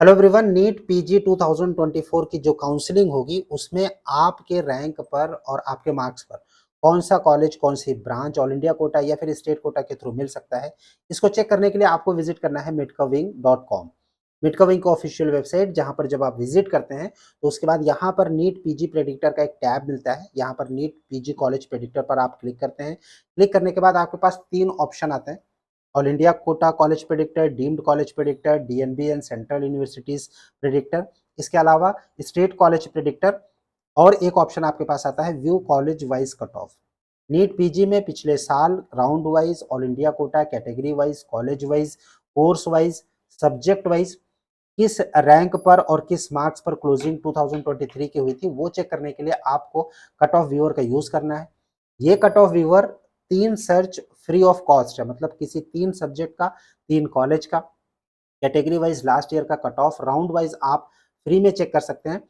Hello everyone, NEET PG 2024 की जो counselling होगी उसमें आपके रैंक पर और आपके मार्क्स पर कौन सा कॉलेज, कौन सी ब्रांच ऑल इंडिया कोटा या फिर स्टेट कोटा के थ्रू मिल सकता है। इसको चेक करने के लिए आपको विजिट करना है midcavind.com। मिडकविंग का ऑफिशियल वेबसाइट, जहां पर जब आप विजिट करते हैं तो उसके बाद यहाँ पर नीट पीजी प्रेडिक्टर का एक टैब मिलता है। यहाँ पर नीट पीजी कॉलेज प्रेडिक्टर पर आप क्लिक करते हैं। क्लिक करने के बाद आपके पास तीन ऑप्शन आते हैं: all India Kota college predictor, deemed college predictor, DNB and central universities predictor. इसके अलावा स्टेट कॉलेज प्रेडिक्टर। और एक ऑप्शन आपके पास आता है view college wise cut off. NEET PG में पिछले साल round wise, all India quota category wise, college wise, course wise, subject wise किस रैंक पर और किस मार्क्स पर क्लोजिंग 2023 की हुई थी, वो चेक करने के लिए आपको कट ऑफ व्यूअर का यूज करना है। ये कट ऑफ व्यूअर तीन सर्च फ्री ऑफ कॉस्ट है, मतलब किसी तीन सब्जेक्ट का, तीन कॉलेज का, कैटेगरी वाइज लास्ट ईयर का कट ऑफ, राउंड वाइज आप फ्री में चेक कर सकते हैं।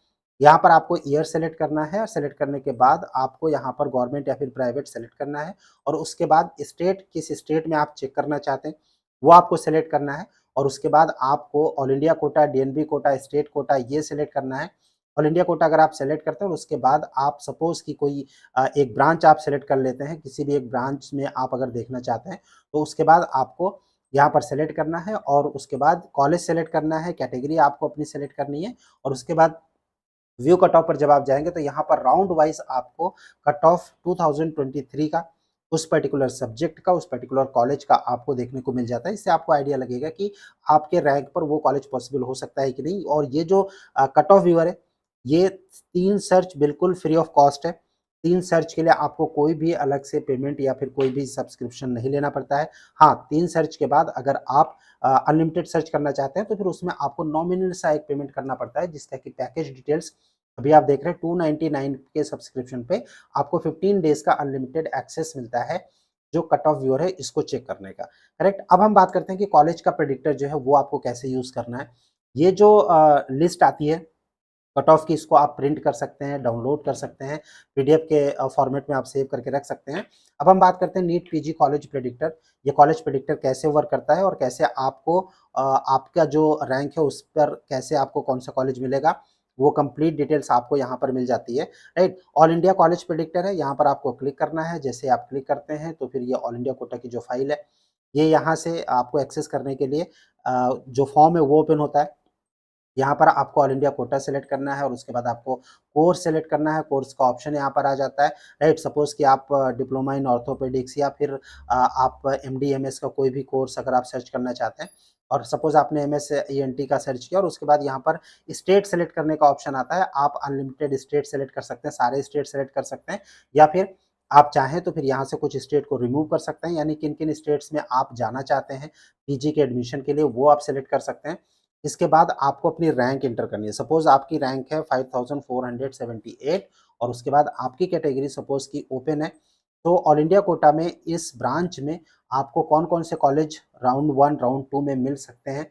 यहाँ पर आपको ईयर सेलेक्ट करना है और सेलेक्ट करने के बाद आपको यहाँ पर गवर्नमेंट या फिर प्राइवेट सेलेक्ट करना है। और उसके बाद स्टेट, किस स्टेट में आप चेक करना चाहते हैं वो आपको सेलेक्ट करना है। और उसके बाद आपको all India quota, DNB quota, state quota ये सेलेक्ट करना है। ऑल इंडिया कोटा अगर आप सेलेक्ट करते हैं और उसके बाद आप सपोज कि कोई एक ब्रांच आप सेलेक्ट कर लेते हैं, किसी भी एक ब्रांच में आप अगर देखना चाहते हैं तो उसके बाद आपको यहाँ पर सेलेक्ट करना है। और उसके बाद कॉलेज सेलेक्ट करना है, कैटेगरी आपको अपनी सेलेक्ट करनी है। और उसके बाद व्यू कट ऑफ पर जब आप जाएंगे तो यहाँ पर राउंड वाइज आपको कट ऑफ 2023 का उस पर्टिकुलर सब्जेक्ट का, उस पर्टिकुलर कॉलेज का आपको देखने को मिल जाता है। इससे आपको आइडिया लगेगा कि आपके रैंक पर वो कॉलेज पॉसिबल हो सकता है कि नहीं। और ये जो कट ऑफ व्यूअर है, ये तीन सर्च बिल्कुल फ्री ऑफ कॉस्ट है। तीन सर्च के लिए आपको कोई भी अलग से पेमेंट या फिर कोई भी सब्सक्रिप्शन नहीं लेना पड़ता है। हाँ, तीन सर्च के बाद अगर आप अनलिमिटेड सर्च करना चाहते हैं तो फिर उसमें आपको नॉमिनल सा एक पेमेंट करना पड़ता है, जिसका कि पैकेज डिटेल्स अभी आप देख रहे हैं। 299 के सब्सक्रिप्शन पे आपको 15 डेज का अनलिमिटेड एक्सेस मिलता है जो कट ऑफ व्यूअर है इसको चेक करने का। करेक्ट। अब हम बात करते हैं कि कॉलेज का प्रेडिक्टर जो है वो आपको कैसे यूज करना है। ये जो लिस्ट आती है कट ऑफ की, इसको आप प्रिंट कर सकते हैं, डाउनलोड कर सकते हैं, पीडीएफ के फॉर्मेट में आप सेव करके रख सकते हैं। अब हम बात करते हैं नीट पीजी कॉलेज प्रेडिक्टर। ये कॉलेज प्रेडिक्टर कैसे वर्क करता है और कैसे आपको आपका जो रैंक है उस पर कैसे आपको कौन सा कॉलेज मिलेगा, वो कंप्लीट डिटेल्स आपको यहाँ पर मिल जाती है। Right. All India college predictor है, यहाँ पर आपको क्लिक करना है। जैसे आप क्लिक करते हैं तो फिर ये ऑल इंडिया कोटा की जो फाइल है, ये यहाँ से आपको एक्सेस करने के लिए जो फॉर्म है वो ओपन होता है। यहाँ पर आपको ऑल इंडिया कोटा सेलेक्ट करना है और उसके बाद आपको कोर्स सेलेक्ट करना है। कोर्स का ऑप्शन यहाँ पर आ जाता है। राइट। सपोज कि आप डिप्लोमा इन ऑर्थोपेडिक्स या फिर आप एमडी एमएस का कोई भी कोर्स अगर आप सर्च करना चाहते हैं, और सपोज आपने एमएस ईएनटी का सर्च किया और उसके बाद यहाँ पर स्टेट सेलेक्ट करने का ऑप्शन आता है। आप अनलिमिटेड स्टेट सेलेक्ट कर सकते हैं, सारे स्टेट सेलेक्ट कर सकते हैं, या फिर आप चाहें तो फिर यहाँ से कुछ स्टेट को रिमूव कर सकते हैं, यानी किन किन स्टेट्स में आप जाना चाहते हैं पीजी के एडमिशन के लिए वो आप सेलेक्ट कर सकते हैं। इसके बाद आपको अपनी रैंक एंटर करनी है। सपोज आपकी रैंक है 5478 और उसके बाद आपकी कैटेगरी सपोज की ओपन है। तो ऑल इंडिया कोटा में इस ब्रांच में आपको कौन कौन से college round one, round to में मिल सकते हैं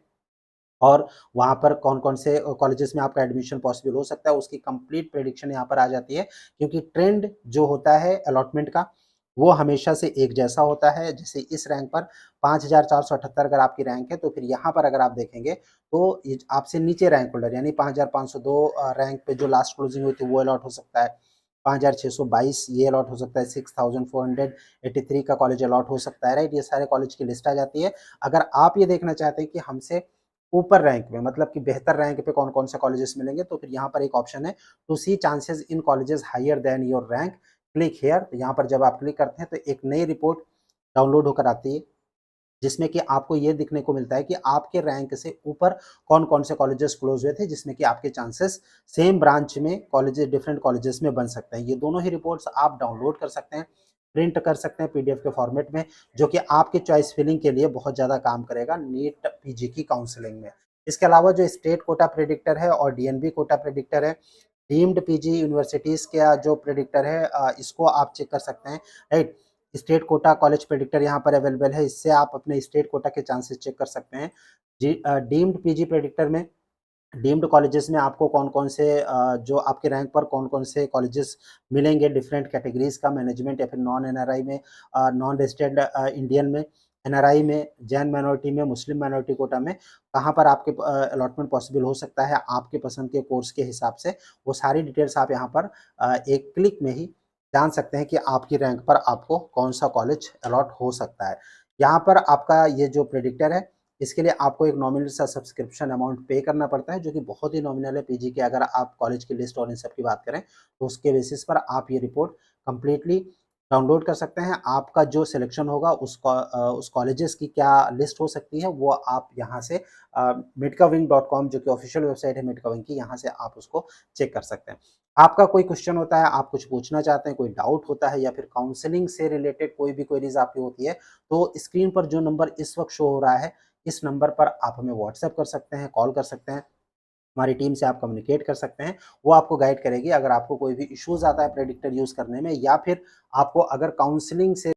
और वहाँ पर कौन-कौन से कॉलेजेस में आपका एडमिशन पॉसिबल हो सकता है, उसकी कंप्लीट प्रेडिक्शन यहाँ पर आ जाती है। क्योंकि ट्रेंड जो होता है अलॉटमेंट का, वो हमेशा से एक जैसा होता है। जैसे इस रैंक पर 5478 अगर आपकी रैंक है, तो फिर यहाँ पर अगर आप देखेंगे तो ये आपसे नीचे रैंक होल्डर यानी 5502 रैंक पे जो लास्ट क्लोजिंग हुई थी वो अलॉट हो सकता है। 5622 ये अलॉट हो सकता है, 6483 का कॉलेज अलॉट हो सकता है। राइट। ये सारे कॉलेज की लिस्ट आ जाती है। अगर आप ये देखना चाहते हैं कि हमसे ऊपर रैंक में, मतलब कि बेहतर रैंक पे कौन-कौन से कॉलेजेस मिलेंगे, तो फिर यहाँ पर एक ऑप्शन है to see chances in colleges higher than your rank, click here. तो यहाँ पर जब आप क्लिक करते हैं तो एक नई रिपोर्ट डाउनलोड होकर आती है, जिसमें कि आपको ये दिखने को मिलता है कि आपके रैंक से ऊपर कौन-कौन से कॉलेजेस क्लोज हुए थे, जिसमें कि आपके चांसेस सेम ब्रांच में कॉलेजेस, डिफरेंट कॉलेजेस में बन सकते हैं। ये दोनों ही रिपोर्ट्स आप डाउनलोड कर सकते हैं, प्रिंट कर सकते हैं पीडीएफ के फॉर्मेट में, जो कि आपके चॉइस फिलिंग के लिए बहुत ज़्यादा काम करेगा नीट पीजी की काउंसलिंग में। इसके अलावा जो स्टेट कोटा प्रेडिक्टर है और डीएनबी कोटा प्रेडिक्टर है, डीम्ड पीजी यूनिवर्सिटीज़ का जो प्रेडिक्टर है, इसको आप चेक कर सकते हैं। Right. State quota college predictor यहाँ पर अवेलेबल है, इससे आप अपने स्टेट कोटा के चांसेस चेक कर सकते हैं। डीम्ड पीजी प्रेडिक्टर में डीम्ड कॉलेजेस में आपको कौन-कौन से जो आपके रैंक पर कौन-कौन से कॉलेजेस मिलेंगे डिफरेंट कैटेगरीज़ का, मैनेजमेंट या फिर नॉन एनआरआई में, नॉन रेजिडेंट इंडियन में, एनआरआई में, जैन माइनॉरिटी में, मुस्लिम माइनॉरिटी कोटा में कहाँ पर आपके अलॉटमेंट पॉसिबल हो सकता है आपके पसंद के कोर्स के हिसाब से, वो सारी डिटेल्स आप यहाँ पर एक क्लिक में ही जान सकते हैं कि आपकी रैंक पर आपको कौन-सा कॉलेज अलॉट हो सकता है। यहाँ पर आपका ये जो प्रेडिक्टर है, इसके लिए आपको एक नॉमिनल सा सब्सक्रिप्शन अमाउंट पे करना पड़ता है, जो कि बहुत ही नॉमिनल है। पीजी के अगर आप कॉलेज की लिस्ट और इन सब की बात करें, तो उसके बेसिस पर आप ये रिपोर्ट कंप्लीटली डाउनलोड कर सकते हैं। आपका जो सिलेक्शन होगा उस कॉलेजेस की क्या लिस्ट हो सकती है, वो आप यहाँ से medkawing.com जो कि ऑफिशियल वेबसाइट है मेडकाविंग की, यहाँ से आप उसको चेक कर सकते हैं। आपका कोई क्वेश्चन होता है, आप कुछ पूछना चाहते हैं, कोई डाउट होता है या फिर काउंसलिंग से रिलेटेड कोई भी क्वेरीज आपकी होती है, तो स्क्रीन पर जो नंबर इस वक्त शो हो रहा है, इस नंबर पर आप हमें व्हाट्सएप कर सकते हैं, कॉल कर सकते हैं। हमारी टीम से आप कम्युनिकेट कर सकते हैं, वो आपको गाइड करेगी। अगर आपको कोई भी इश्यूज़ आता है प्रेडिक्टर यूज़ करने में या फिर आपको अगर काउंसलिंग से